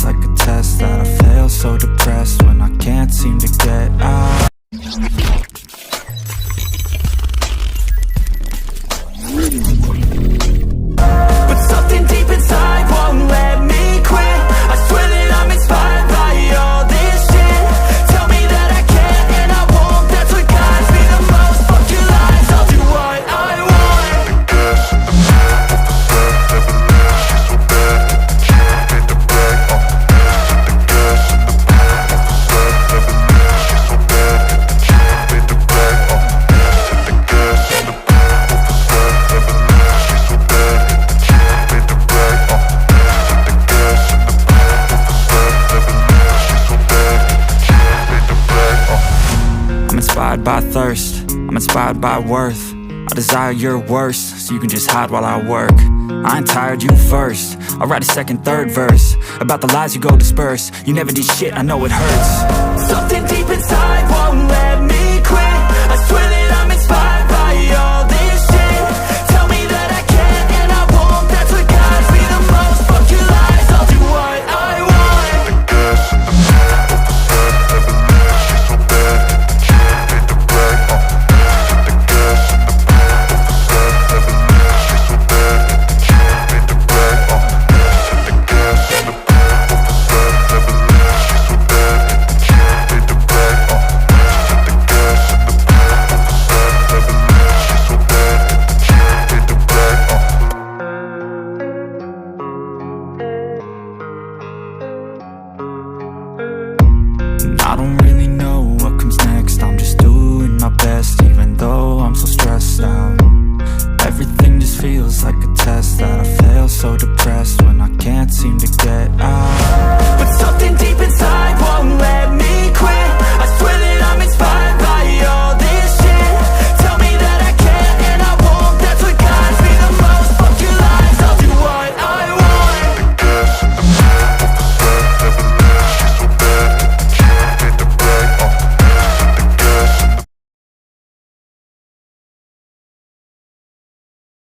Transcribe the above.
feels like a test that I fail, so depressed when I can't seem to get out. But something deep inside won't let me quit. I swear that I'm inspired by all this shit. Tell me that I can't and I won't, that's what guides me the most. Fuck your lies, I'll do what I want. The gas in the back of the bed, never leave, she's so bad that the chick made the bag. The gas in the back of the bed, never leave, she's so bad that the chick made the bag. The gas in the back of the bed, never leave, she's so bad that the chick made the bag. The gas in the back of the bed, never leave, she's so bad that the chick made the bag. I'm inspired by thirst, I'm inspired by worth. I desire your worst, so you can just hide while I work. I ain't tired, you first. I'll write a second, third verse about the lies you go disperse. You never did shit, I know it hurts. Something deep inside won't let me quit. I swear that I'm inspired by all this shit. Tell me that I can't and I won't, that's what guides me the most. Fuck your lies, I'll do what I want. The gas in the back of the bed, never leave, she's so bad that the chick made the bag. The gas in the back of the bed, never leave, she's so bad that the chick made the bag. The gas in the back of the bed, never leave, she's so bad that the chick made the bag. The gas in the back of the bed, never leave, she's so bad that the chick made the bag. And I don't really know what comes next. I'm just doing my best, even though I'm so stressed out. Everything just feels like a test that I fail, so depressed when I can't seem to get